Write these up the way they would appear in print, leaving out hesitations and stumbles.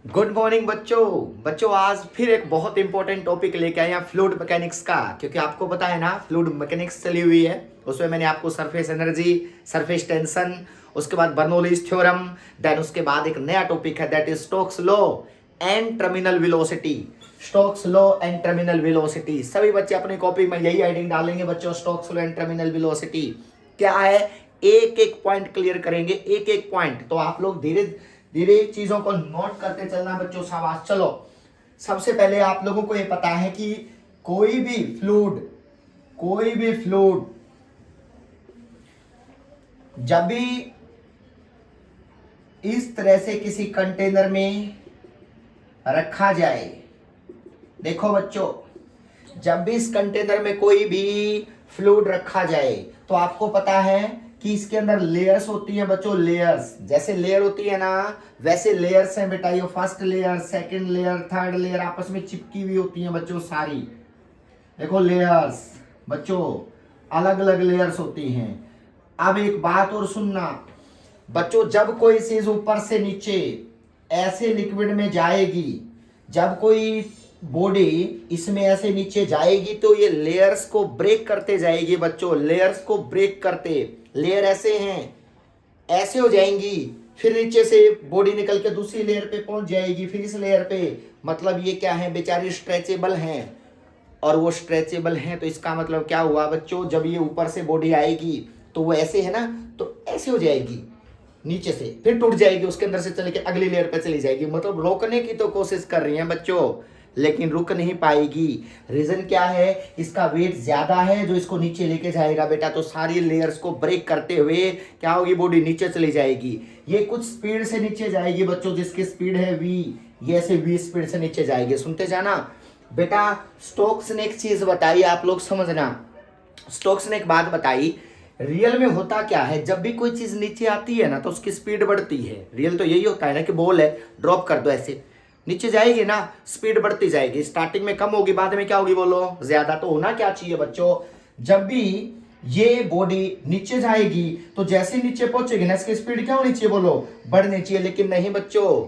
Good morning बच्चों। बच्चों आज फिर एक बहुत इंपॉर्टेंट टॉपिक लेके आए हैं फ्लूइड मैकेनिक्स का, क्योंकि आपको पता है ना फ्लूइड मैकेनिक्स चली हुई है। उसमें मैंने आपको सरफेस एनर्जी, सरफेस टेंशन, उसके बाद बर्नौलीज थ्योरम, देन उसके बाद एक नया टॉपिक है that is Stokes law and terminal velocity. Stokes law and terminal velocity सभी बच्चे अपनी कॉपी में यही हेडिंग डालेंगे बच्चों, Stokes law and terminal velocity क्या है। एक एक पॉइंट क्लियर करेंगे, एक एक पॉइंट। तो आप लोग धीरे धीरे चीजों को नोट करते चलना बच्चों, शाबाश। चलो सबसे पहले आप लोगों को ये पता है कि कोई भी फ्लूइड जब भी इस तरह से किसी कंटेनर में रखा जाए, देखो बच्चों, जब भी इस कंटेनर में कोई भी फ्लूइड रखा जाए तो आपको पता है कि इसके अंदर लेयर्स होती हैं बच्चों। लेयर्स जैसे लेयर होती है ना, वैसे लेयर्स हैं बेटा। ये first layer, second layer, third layer आपस में चिपकी हुई होती हैं बच्चों सारी। देखो लेयर्स बच्चों, अलग अलग लेयर्स होती हैं। अब एक बात और सुनना बच्चों, जब कोई चीज ऊपर से नीचे ऐसे लिक्विड में जाएगी, जब कोई बॉडी इसमें ऐसे नीचे जाएगी तो ये लेयर्स को ब्रेक करते जाएगी बच्चों, लेयर्स को ब्रेक करते। लेयर ऐसे हैं, ऐसे हो जाएंगी, फिर नीचे से बॉडी निकल के दूसरी लेयर पे पहुंच जाएगी, फिर इस लेयर पे। मतलब ये क्या है, बेचारी स्ट्रेचेबल हैं। और वो स्ट्रेचेबल हैं तो इसका मतलब क्या हुआ बच्चों, जब ये ऊपर से बॉडी आएगी तो वो ऐसे है ना, तो ऐसे हो जाएगी नीचे से, फिर टूट जाएगी, उसके अंदर से चले के अगली लेयर पे चली जाएगी। मतलब रोकने की तो कोशिश कर रही हैं बच्चों, लेकिन रुक नहीं पाएगी। रीजन क्या है, इसका वेट ज्यादा है जो इसको नीचे लेके जाएगा बेटा। तो सारी लेयर्स को ब्रेक करते हुए क्या होगी, बॉडी नीचे चली जाएगी। ये कुछ स्पीड से नीचे जाएगी बच्चों, जिसकी स्पीड है v, ये ऐसे v स्पीड से नीचे जाएगी। सुनते जाना बेटा। स्टोक्स ने एक चीज बताई, आप लोग समझना। स्टोक्स ने एक बात बताई, रियल में होता क्या है, जब भी कोई चीज नीचे आती है ना तो उसकी स्पीड बढ़ती है। रियल तो यही होता है ना कि बॉल है, ड्रॉप कर दो, ऐसे नीचे जाएगी ना, स्पीड बढ़ती जाएगी। स्टार्टिंग में कम होगी, बाद में क्या होगी बोलो, ज्यादा। तो होना क्या चाहिए बच्चों, जब भी ये बॉडी नीचे जाएगी तो जैसे नीचे पहुंचेगी ना, इसकी स्पीड क्या होनी चाहिए बोलो, बढ़नी चाहिए। लेकिन नहीं बच्चों,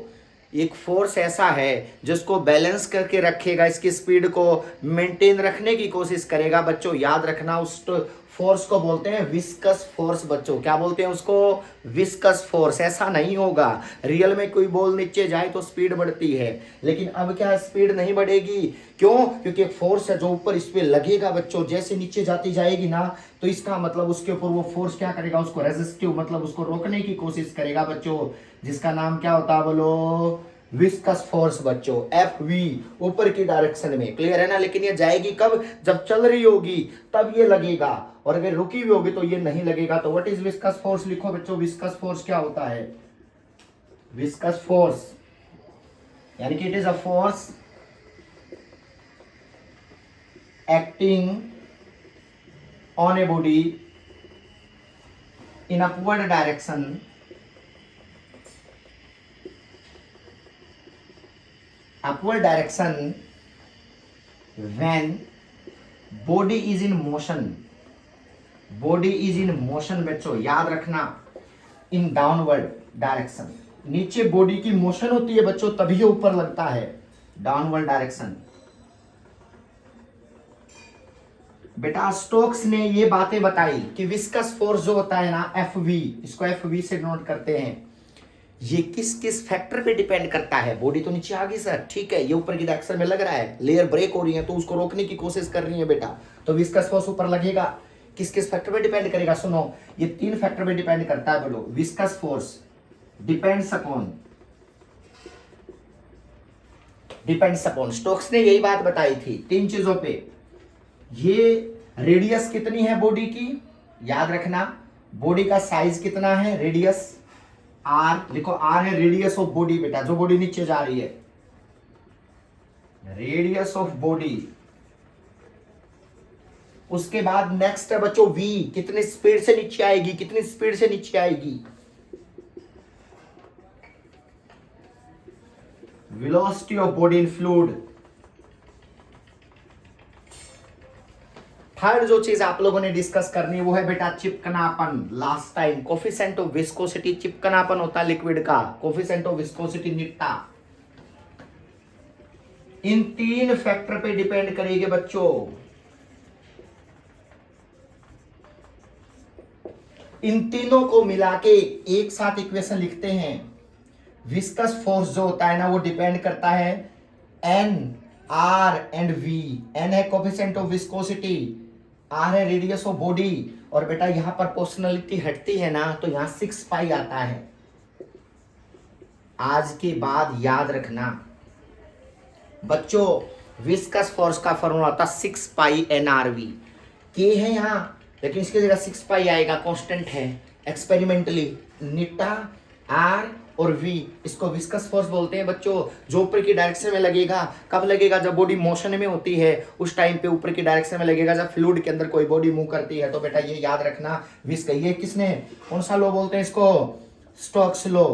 एक फोर्स ऐसा है जिसको बैलेंस करके रखेगा, इसकी स्पीड को मेंटेन रखने की कोशिश करेगा बच्चों। याद रखना, उस फोर्स को बोलते हैं विस्कस फोर्स बच्चों। क्या बोलते हैं उसको, विस्कस फोर्स। ऐसा नहीं होगा, रियल में कोई बॉल नीचे जाए तो स्पीड बढ़ती है, लेकिन अब क्या स्पीड नहीं बढ़ेगी। क्यों, क्योंकि एक फोर्स है जो ऊपर इस पे लगेगा बच्चों। जैसे नीचे जाती जाएगी ना तो इसका मतलब उसके ऊपर वो फोर्स क्या करेगा, उसको रेजिस्टिव, मतलब उसको रोकने की कोशिश करेगा बच्चों, जिसका नाम क्या होता है बोलो, विस्कस फोर्स बच्चों। एफ वी, ऊपर की डायरेक्शन में। क्लियर है ना। लेकिन ये जाएगी कब, जब चल रही होगी तब ये लगेगा, और अगर रुकी हुई होगी तो ये नहीं लगेगा। तो व्हाट इज विस्कस फोर्स, लिखो बच्चों। विस्कस फोर्स क्या होता है, विस्कस फोर्स यानी कि it is a force acting on A body in upward direction when body is in motion। body is in motion बच्चों, याद रखना। in downward direction, नीचे बॉडी की मोशन होती है बच्चों, तभी ये ऊपर लगता है। Downward direction. बेटा स्टोक्स ने ये बातें बताई कि विस्कस फोर्स जो होता है ना, एफ वी, इसको एफ वी से नोट करते हैं। ये किस किस फैक्टर पे डिपेंड करता है। बॉडी तो नीचे आ गई सर, ठीक है, ये ऊपर की डायरेक्शन में लग रहा है, लेयर ब्रेक हो रही है तो उसको रोकने की कोशिश कर रही है बेटा, तो विस्कस फोर्स ऊपर लगेगा। किस किस फैक्टर पे डिपेंड करेगा, सुनो, ये 3 फैक्टर पे डिपेंड करता है बोलो। Viscous force depends upon Stokes ने यही बात बताई थी 3 चीजों पे। ये रेडियस कितनी है बॉडी की, याद रखना, बॉडी का साइज कितना है, रेडियस आर, लिखो आर है रेडियस ऑफ बॉडी बेटा, जो बॉडी नीचे जा रही है, रेडियस ऑफ बॉडी। उसके बाद नेक्स्ट है बच्चों वी, कितनी स्पीड से नीचे आएगी, कितनी स्पीड से नीचे आएगी, velocity of body in fluid. Third जो चीज आप लोगों ने डिस्कस करनी है वो है बेटा चिपकनापन। Last time coefficient of viscosity, चिपकनापन होता है लिक्विड का, कोफिशिएंट ऑफ विस्कोसिटी निट्टा। इन 3 फैक्टर पे डिपेंड करेगी बच्चों। इन तीनों को मिला के एक साथ इक्वेशन लिखते हैं। विस्कस फोर्स जो होता है ना, वो डिपेंड करता है n, r and v. N है कोफिशिएंट ऑफ विस्कोसिटी, आर है रेडियस ऑफ बॉडी, और बेटा यहां पर पोर्शनलिटी हटती है ना, तो यहां 6 पाई आता है। आज के बाद याद रखना बच्चों, विस्कस फोर्स का फॉर्मूला होता 6 पाई एन आर वी। के है यहाँ, लेकिन इसकी जगह 6 पाई आएगा, कांस्टेंट है एक्सपेरिमेंटली। नीटा, आर और वी, इसको विस्कस फोर्स बोलते हैं बच्चों। जो ऊपर की डायरेक्शन में लगेगा, कब लगेगा? जब बॉडी मोशन में होती है, उस टाइम पे ऊपर की डायरेक्शन में लगेगा। जब फ्लूइड के अंदर कोई बॉडी मूव करती है तो बेटा ये याद रखना विस्क। ये किसने, कौन सा लॉ बोलते हैं इसको? Stokes law.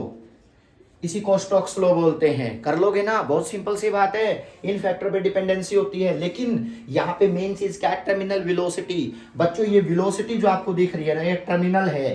इसी को स्टोक्स लॉ बोलते हैं। कर लोगे ना, बहुत सिंपल सी बात है। इन फैक्टर पे डिपेंडेंसी होती है, लेकिन यहाँ पे मेन चीज क्या है? Terminal velocity. बच्चों ये वेलोसिटी जो आपको दिख रही है ना, ये टर्मिनल है।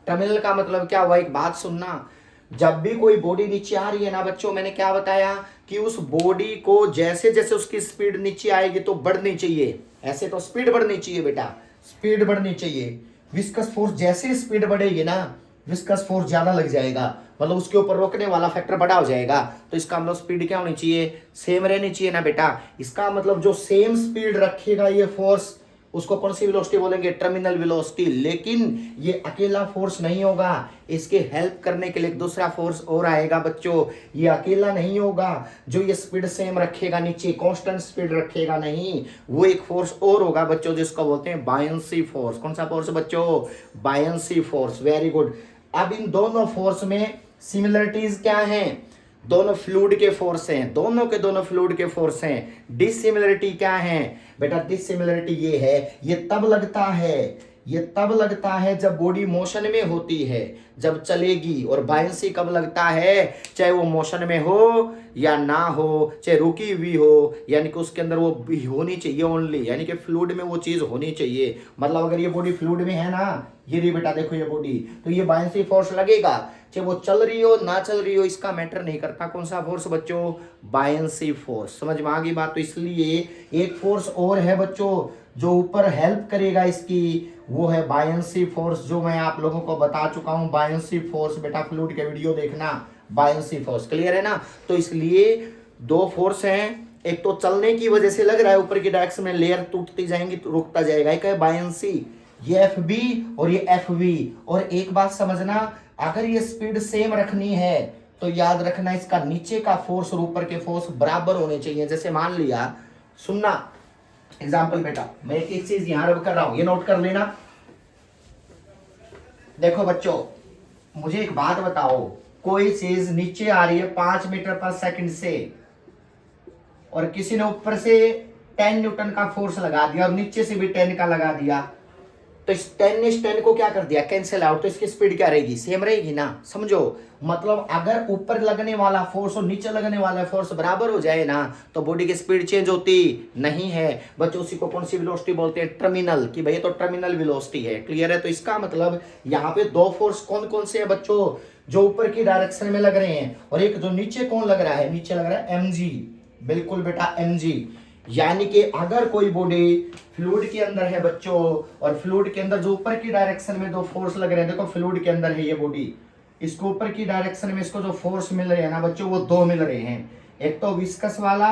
टर्मिनल का मतलब क्या हुआ? एक बात सुनना, जब भी कोई बॉडी नीचे आ रही है ना बच्चों, मैंने क्या बताया कि उस बॉडी को जैसे जैसे उसकी स्पीड नीचे आएगी तो बढ़नी चाहिए। ऐसे तो स्पीड बढ़नी चाहिए बेटा, स्पीड बढ़नी चाहिए। विस्कस फोर्स जैसे स्पीड बढ़ेगी ना, विस्कस फोर्स ज्यादा लग जाएगा, मतलब उसके ऊपर रोकने वाला फैक्टर बड़ा हो जाएगा। तो इसका मतलब स्पीड क्या होनी चाहिए? सेम रहनी चाहिए ना बेटा। इसका मतलब जो सेम स्पीड रखेगा ये फोर्स, उसको कौन सी वेलोसिटी बोलेंगे? Terminal velocity. लेकिन ये अकेला फोर्स नहीं होगा, इसके हेल्प करने के लिए एक दूसरा फोर्स और आएगा बच्चों। ये अकेला नहीं होगा जो ये स्पीड सेम रखेगा, नीचे कांस्टेंट स्पीड रखेगा, नहीं, वो एक फोर्स और होगा बच्चों, जिसको बोलते हैं बायंसी फोर्स। कौन सा फोर्स बच्चों? Buoyancy force. Very good. अब इन दोनों फोर्स में सिमिलरिटीज क्या हैं? दोनों फ्लूइड के फोर्स हैं, दोनों के दोनों फ्लूइड के फोर्स हैं। डिसिमिलरिटी क्या है बेटा? डिसिमिलरिटी ये है, ये तब लगता है जब बॉडी मोशन में होती है, जब चलेगी। और बायंसी कब लगता है? चाहे वो मोशन में हो या ना हो, चाहे रुकी हुई हो, यानी कि उसके अंदर वो भी होनी चाहिए ओनली, यानी कि फ्लूइड में वो चीज होनी चाहिए। मतलब अगर ये बॉडी फ्लूइड में है ना, ये रही बेटा देखो ये बॉडी, तो ये बायंसी फोर्स लगेगा, चाहे वो चल रही हो ना चल रही हो, इसका मैटर नहीं करता। कौन सा फोर्स बच्चों? Buoyancy force. समझ में आ गई बात? तो इसलिए एक फोर्स और है बच्चों जो ऊपर हेल्प करेगा इसकी, वो है बायंसी फोर्स, जो मैं आप लोगों को बता चुका हूं। बायंसी फोर्स बेटा, फ्लूइड के वीडियो देखना। बायंसी फोर्स क्लियर है ना? तो इसलिए दो फोर्स हैं, एक तो चलने की वजह से लग रहा है ऊपर की डायरेक्शन में लेयर टूटती जाएंगी तो रुकता जाएगा, एक है बायंसी, ये एफ बी और ये एफ वी। और एक बात समझना, अगर ये स्पीड सेम रखनी है तो याद रखना इसका नीचे का फोर्स और ऊपर के फोर्स बराबर होने चाहिए। जैसे मान लिया, सुनना एग्जाम्पल बेटा, मैं एक चीज यहां रब कर रहा हूं, ये नोट कर लेना। देखो बच्चों, मुझे एक बात बताओ, कोई चीज नीचे आ रही है 5 मीटर पर सेकंड से, और किसी ने ऊपर से 10 न्यूटन का फोर्स लगा दिया और नीचे से भी 10 का लगा दिया, तो इस 10 ने इस 10 को क्या कर दिया? Cancel out. तो इसकी स्पीड क्या रहेगी? सेम रहेगी ना। समझो, मतलब अगर ऊपर लगने वाला फोर्स और नीचे लगने वाला फोर्स बराबर हो जाए ना, तो बॉडी की स्पीड चेंज होती नहीं है बच्चों। उसी को कौन सी वेलोसिटी बोलते हैं? टर्मिनल। कि भैया तो टर्मिनल वेलोसिटी है। क्लियर है? तो इसका मतलब यहाँ पे दो फोर्स कौन कौन से है बच्चों? जो ऊपर की डायरेक्शन में लग रहे हैं, और एक जो नीचे कौन लग रहा है? नीचे लग रहा है mg। बिल्कुल बेटा, mg। यानी कि अगर कोई बॉडी फ्लूइड के अंदर है बच्चों, और फ्लूइड के अंदर जो ऊपर की डायरेक्शन में दो फोर्स लग रहे हैं, देखो फ्लूइड के अंदर है ये बॉडी, इसको ऊपर की डायरेक्शन में इसको जो फोर्स मिल रहे हैं ना बच्चों, वो दो मिल रहे हैं, एक तो विस्कस वाला,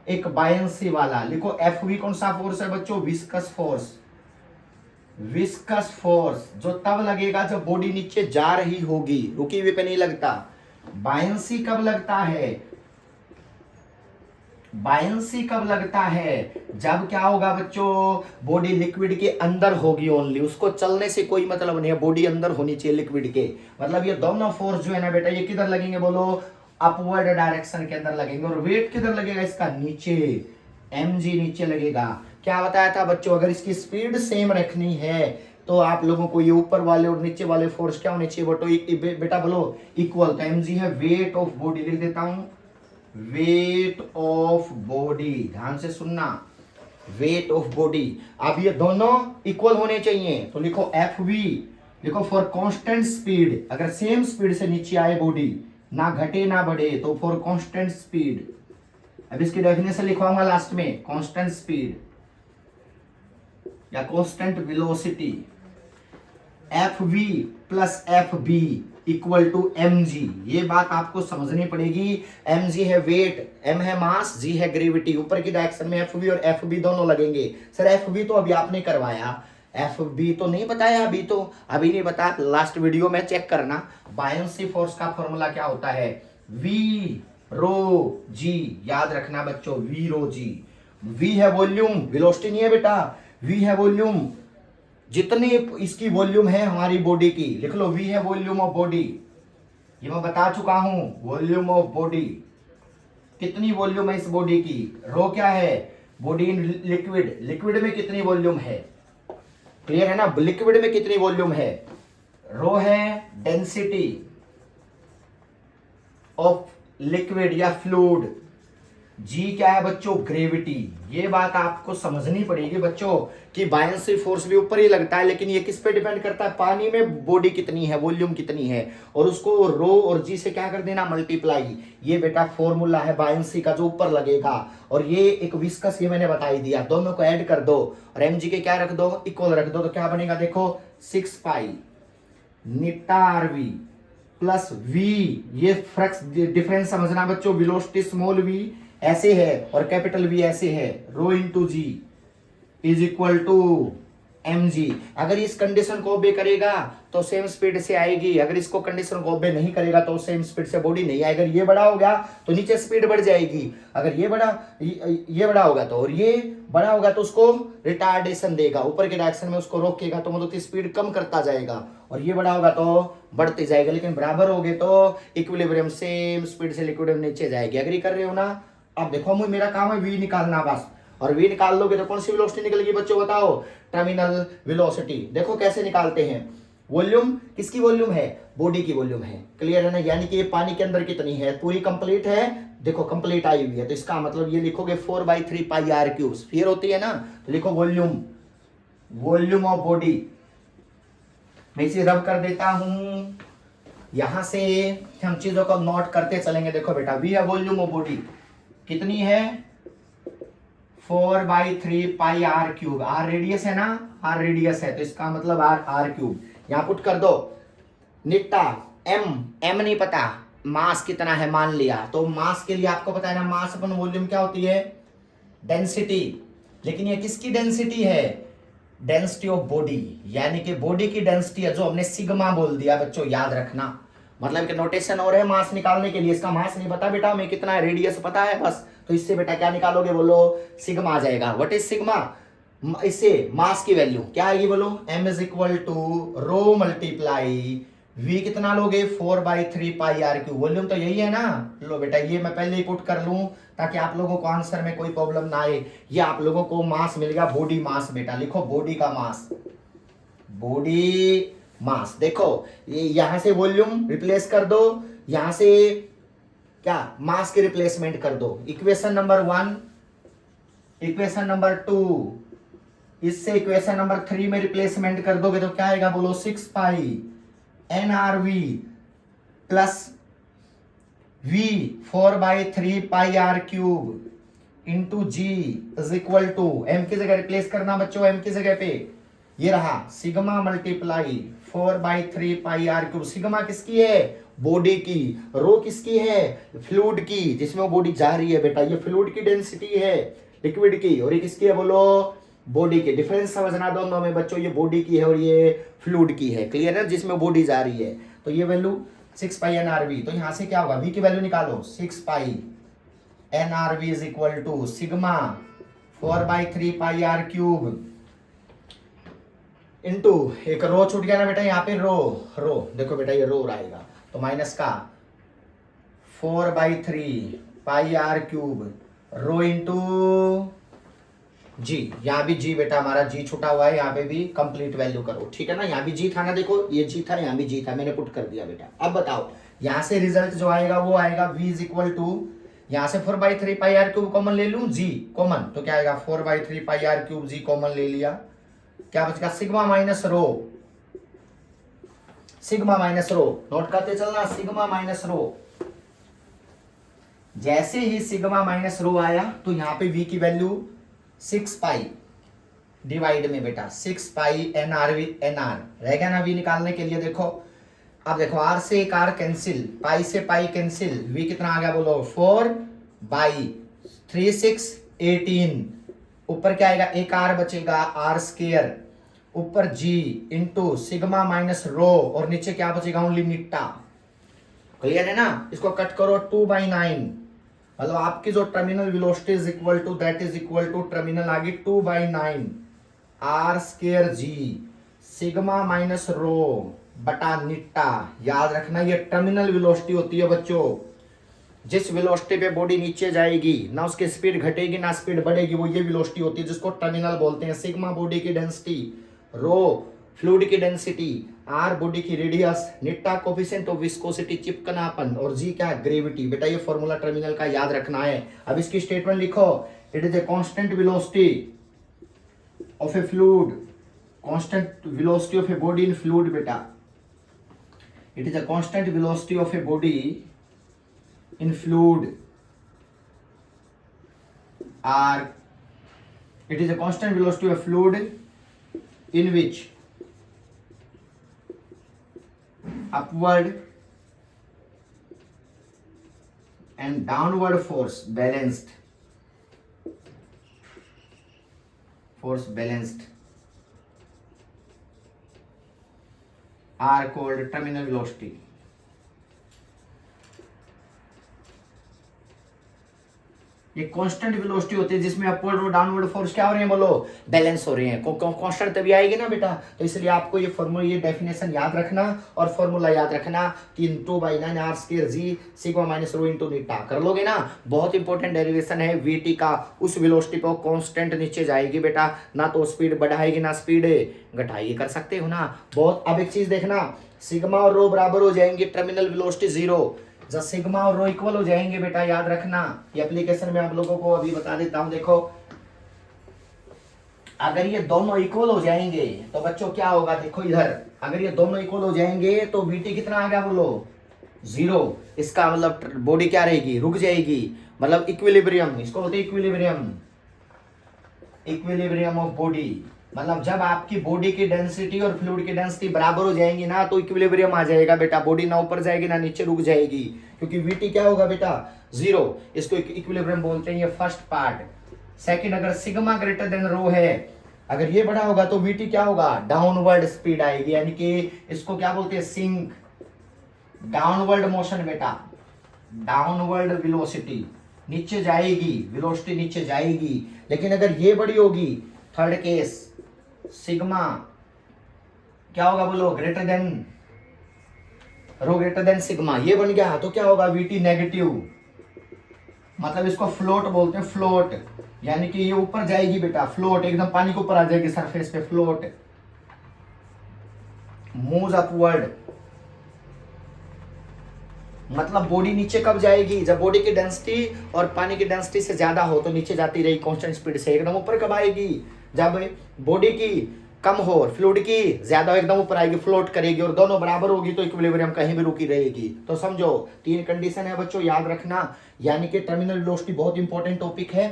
एक बायंसी वाला। लिखो एफ वी कौन सा फोर्स है बच्चों? Viscous force. विस्कस फोर्स जो तब लगेगा जब बॉडी नीचे जा रही होगी, रुकी हुई पे नहीं लगता। बायंसी कब लगता है? बायंसी कब लगता है? जब क्या होगा बच्चों? बॉडी लिक्विड के अंदर होगी ओनली, उसको चलने से कोई मतलब नहीं है, बॉडी अंदर होनी चाहिए लिक्विड के। मतलब ये दोनों फोर्स जो है ना बेटा, ये किधर लगेंगे बोलो? अपवर्ड डायरेक्शन के अंदर लगेंगे। और वेट किधर लगेगा इसका? नीचे, mg नीचे लगेगा। क्या बताया था बच्चों? अगर इसकी स्पीड सेम रखनी है तो आप लोगों को ये ऊपर वाले और नीचे वाले फोर्स क्या होने चाहिए बेटा बोलो? इक्वल। तो mg है वेट ऑफ बॉडी, लिख देता हूं वेट ऑफ बॉडी। ध्यान से सुनना, वेट ऑफ बॉडी। अब ये दोनों इक्वल होने चाहिए, तो लिखो एफ वी। लिखो फॉर कांस्टेंट स्पीड, अगर सेम स्पीड से नीचे आए बॉडी, ना घटे ना बढ़े, तो फॉर कांस्टेंट स्पीड अब इसकी डेफिनेशन लिखवाऊंगा लास्ट में, कांस्टेंट स्पीड या constant velocity f v plus f b equal to m g. ये बात आपको समझनी पड़ेगी। एम जी है वेट, एम है मास, जी है ग्रेविटी। ऊपर की डायरेक्शन में एफ वी और एफ बी दोनों लगेंगे। सर एफ वी तो अभी आपने करवाया, एफ बी तो नहीं बताया अभी, तो अभी नहीं बता, लास्ट वीडियो में चेक करना। बायन्सी फोर्स का फॉर्मूला क्या होता है, वी रो जी। याद रखना बच्चों, वी रो जी। वी है वॉल्यूम, वेलोसिटी नहीं है बेटा, वी है वॉल्यूम। जितनी इसकी वॉल्यूम है हमारी बॉडी की, लिख लो वी है वॉल्यूम ऑफ बॉडी। ये मैं बता चुका हूं, वॉल्यूम ऑफ बॉडी। कितनी वॉल्यूम है इस बॉडी की। रो क्या है, बॉडी इन लिक्विड, लिक्विड में कितनी वॉल्यूम है, क्लियर है ना, लिक्विड में कितनी वॉल्यूम है। रो है डेंसिटी ऑफ लिक्विड या फ्लूइड, जी क्या है बच्चों, ग्रेविटी। ये बात आपको समझनी पड़ेगी बच्चों कि बायन्सी फोर्स भी ऊपर ही लगता है, लेकिन ये किस पे डिपेंड करता है, पानी में बॉडी कितनी है, वॉल्यूम कितनी है, और उसको रो और जी से क्या कर देना, मल्टीप्लाई। ये बेटा फॉर्मूला है बायन्सी का जो ऊपर लगेगा, और ये एक विस्कस, ये मैंने बता ही दिया। दोनों को ऐड कर दो और एम जी के क्या रख दो, इक्वल रख दो, तो क्या बनेगा देखो, 6 पाई निटा आर वी प्लस वी। ये फ्रक्स डिफरेंस समझना बच्चों, वेलोसिटी स्मॉल वी ऐसे है और कैपिटल वी ऐसे है, rho into g is equal to m g. अगर इस कंडीशन को ओबे करेगा तो सेम स्पीड से आएगी, अगर इसको कंडीशन को ओबे नहीं करेगा तो सेम स्पीड से बॉडी नहीं आएगी। अगर ये बड़ा हो गया तो नीचे स्पीड बढ़ जाएगी, अगर ये बड़ा होगा तो, और ये बड़ा होगा तो उसको रिटार्डेशन देगा, ऊपर के डायरेक्शन में उसको रोकेगा, तो मतलब स्पीड कम करता जाएगा, और ये बड़ा होगा तो बढ़ते जाएगा। लेकिन बराबर हो गए तो इक्विलिब्रियम सेम स्पीड से लिक्विड नीचे जाएगी। एग्री कर रहे हो ना। अब देखो मेरा काम है वी निकालना बस, और वी निकाल लोगे तो कौन सी वेलोसिटी निकलेगी बच्चों बताओ, टर्मिनल वेलोसिटी। देखो कैसे निकालते हैं, वॉल्यूम किसकी वॉल्यूम है, बॉडी की वॉल्यूम है, क्लियर है ना। यानी कि ये पानी के अंदर कितनी है, पूरी कंप्लीट है, देखो कंप्लीट आई हुई है, तो इसका मतलब ये लिखोगे 4/3 पाई आर क्यूब, स्फीयर होती है ना, तो लिखो वॉल्यूम, वॉल्यूम ऑफ बॉडी। मैं इसे रब कर देता हूं, यहां से हम चीजों को नोट करते चलेंगे। देखो बेटा, वी है वॉल्यूम ऑफ बॉडी कितनी है, 4/3 pi r cube. Are radius है ना, आर रेडियस है, तो इसका मतलब आर क्यूब। यहां पुट कर दो निट्टा एम नहीं पता, मास कितना है मान लिया, तो मास के लिए आपको पता है ना, मास अपन वॉल्यूम क्या होती है, डेंसिटी। लेकिन ये किसकी डेंसिटी है, डेंसिटी ऑफ बॉडी, यानी कि बॉडी की डेंसिटी है, जो हमने सिग्मा बोल दिया बच्चों, याद रखना। मतलब कि नोटेशन और है मास निकालने के लिए, इसका मास नहीं पता बेटा हमें कितना है, रेडियस पता है बस, तो इससे बेटा क्या निकालोगे, बोलो सिग्मा आ जाएगा। व्हाट इज सिग्मा, इससे मास की वैल्यू क्या आएगी, बोलो m is equal to rho multiply v, कितना लोगे 4/3 पाई आर क्यूब। वॉल्यूम तो यही है ना, लो बेटा ये मैं पहले ही पुट कर लूं ताकि आप लोगों को आंसर में कोई प्रॉब्लम ना आए। ये आप लोगों को मास मिल गया, बॉडी मास। बेटा लिखो बॉडी का मास, बॉडी मास। देखो ये यहां से वॉल्यूम रिप्लेस कर दो, यहां से क्या मास की रिप्लेसमेंट कर दो। इक्वेशन नंबर 1, इक्वेशन नंबर 2, इससे इक्वेशन नंबर 3 में रिप्लेसमेंट कर दोगे तो क्या आएगा, बोलो 6 pi nRV plus v 4/3 pi r cube into g is equal to, m की जगह रिप्लेस करना बच्चों, m की जगह पे ये रहा sigma multiply 4/3 pi r cube. Sigma किसकी है, बॉडी की, रो किसकी है, फ्लूइड की, जिसमें वो बॉडी जा रही है बेटा, ये फ्लूइड की डेंसिटी है लिक्विड की, और ये किसकी है, बोलो बॉडी की। डिफरेंस समझना दोनों में बच्चों, ये बॉडी की है और ये फ्लूइड की है, क्लियर है, जिसमें बॉडी जा रही है। तो ये वैल्यू 6 पाई nRV, तो यहां से क्या होगा, v की वैल्यू निकालो, 6 pi nRV is equal to sigma 4/3 pi r cube into, एक रो छूट गया ना बेटा, यहाँ पे रो देखो बेटा, ये रो आएगा तो माइनस का 4/3 पाई आर क्यूब रो इंटू जी। यहाँ भी जी बेटा हमारा जी छुटा हुआ है, यहाँ पे भी कंप्लीट वैल्यू करो, ठीक है ना। यहाँ भी जी था ना, देखो ये जी था, यहाँ भी जी था, मैंने पुट कर दिया बेटा। अब बताओ यहाँ से रिजल्ट जो आएगा वो आएगा v इज इक्वल टू, यहाँ से 4/3 पाई आर क्यूब कॉमन ले लूं, जी कॉमन, तो क्या आएगा 4/3 पाई आर क्यूब, जी कॉमन ले लिया, क्या बचेगा सिग्मा माइनस रो, सिग्मा माइनस रो, नोट करते चलना, सिग्मा माइनस रो। जैसे ही सिग्मा माइनस रो आया तो यहाँ पे v की वैल्यू 6 पाई डिवाइड में बेटा 6 पाई एन आर रह गया ना v निकालने के लिए। देखो अब देखो r से एक r कैंसिल, पाई से पाई कैंसिल, v कितना आ गया बोलो 4 बाई 3 6 18, ऊपर क्या आएगा एक r बचेगा r स्क्वायर, ऊपर g इंटू सिग्मा माइनस रो और नीचे क्या बचेगा ओनली निट्टा। क्लियर है ना? इसको कट करो 2/9, मतलब आपकी जो terminal velocity is equal to that is equal to terminal आ गई 2/9 r square g sigma minus rho बटा निट्टा। याद रखना ये टर्मिनल वेलोसिटी होती है बच्चों। जिस वेलोसिटी पे बॉडी नीचे जाएगी ना उसकी स्पीड घटेगी ना स्पीड बढ़ेगी, वो ये वेलोसिटी होती है जिसको टर्मिनल बोलते हैं। सिग्मा बॉडी की डेंसिटी, रो फ्लूइड की डेंसिटी, आर बॉडी की रेडियस, निट्टा कोफिशिएंट ऑफ विस्कोसिटी चिपकनापन और जी क्या ग्रेविटी। बेटा ये फॉर्मूला टर्मिनल का याद रखना है। अब इसकी स्टेटमेंट लिखो, it is a constant velocity of a fluid, constant velocity of a body in fluid बेटा। इट इज a constant velocity of a body in fluid, or it is a constant velocity of fluid in which upward and downward force balanced are called terminal velocity। ये constant velocity होती है जिसमें upward और downward force क्या हो रहे हैं बोलो, बैलेंस हो रहे हैं। कांस्टेंट तभी आएगी ना बेटा, तो इसलिए आपको ये फॉर्मूला, ये डेफिनेशन याद रखना और फॉर्मूला याद रखना कि 2/9 r square g sigma minus rho into निट्टा। कर लोगे ना? बहुत इंपॉर्टेंट डेरिवेशन है vt का। उस वेलोसिटी पे कांस्टेंट नीचे जाएगी बेटा, ना तो स्पीड बढ़ाएगी ना स्पीड घटाएगी। कर सकते हो ना? बहुत। अब एक चीज देखना, सिग्मा और रो बराबर हो जाएंगे, टर्मिनल वेलोसिटी 0। जब सिग्मा और रो इक्वल हो जाएंगे बेटा, याद रखना, ये एप्लीकेशन में आप लोगों को अभी बता देता हूं। देखो अगर ये दोनों इक्वल हो जाएंगे तो बच्चों क्या होगा, देखो इधर, अगर ये दोनों इक्वल हो जाएंगे तो VT कितना आ गया बोलो 0। इसका मतलब बॉडी क्या रहेगी, रुक जाएगी, मतलब इक्विलिब्रियम, इसको बोलते हैं इक्विलिब्रियम ऑफ बॉडी। मतलब जब आपकी बॉडी की डेंसिटी और फ्लूइड की डेंसिटी बराबर हो जाएंगी ना तो इक्विलिब्रियम आ जाएगा बेटा। बॉडी ना ऊपर जाएगी ना नीचे रुक जाएगी, क्योंकि VT क्या होगा बेटा 0। इसको इक्विलिब्रियम बोलते हैं, ये फर्स्ट पार्ट। सेकंड, अगर सिग्मा ग्रेटर देन रो है, अगर ये बड़ा होगा तो VT क्या होगा, डाउनवर्ड स्पीड आएगी, यानी कि इसको क्या बोलते हैं सिंक, डाउनवर्ड मोशन बेटा, डाउनवर्ड वेलोसिटी, नीचे जाएगी वेलोसिटी, नीचे जाएगी। लेकिन अगर ये बड़ी होगी, थर्ड केस, सिग्मा क्या होगा बोलो ग्रेटर देन रो ग्रेटर देन सिग्मा, ये बन गया तो क्या होगा VT नेगेटिव, मतलब इसको फ्लोट बोलते हैं, फ्लोट, यानी कि ये ऊपर जाएगी बेटा, फ्लोट, एकदम पानी के ऊपर आ जाएगी सरफेस पे, फ्लोट, मूव्स अपवर्ड। मतलब बॉडी नीचे कब जाएगी, जब बॉडी की डेंसिटी और पानी की डेंसिटी से ज्यादा हो तो नीचे जाती रही कांस्टेंट स्पीड से। एकदम ऊपर कब आएगी, जब बॉडी की कम हो और फ्लूइड की ज्यादा हो, एकदम ऊपर आएगी, फ्लोट करेगी, और दोनों बराबर होगी तो इक्विलिब्रियम कहीं भी रुकी रहेगी। तो समझो 3 कंडीशन है बच्चों, याद रखना। यानी कि टर्मिनल वेलोसिटी बहुत इंपॉर्टेंट टॉपिक है,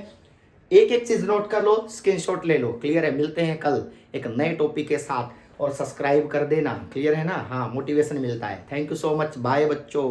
एक एक चीज नोट कर लो, स्क्रीनशॉट ले लो। क्लियर है? मिलते हैं कल एक नए टॉपिक के साथ, और सब्सक्राइब कर देना। क्लियर है ना? हाँ, मोटिवेशन मिलता है। Thank you so much, bye बच्चों।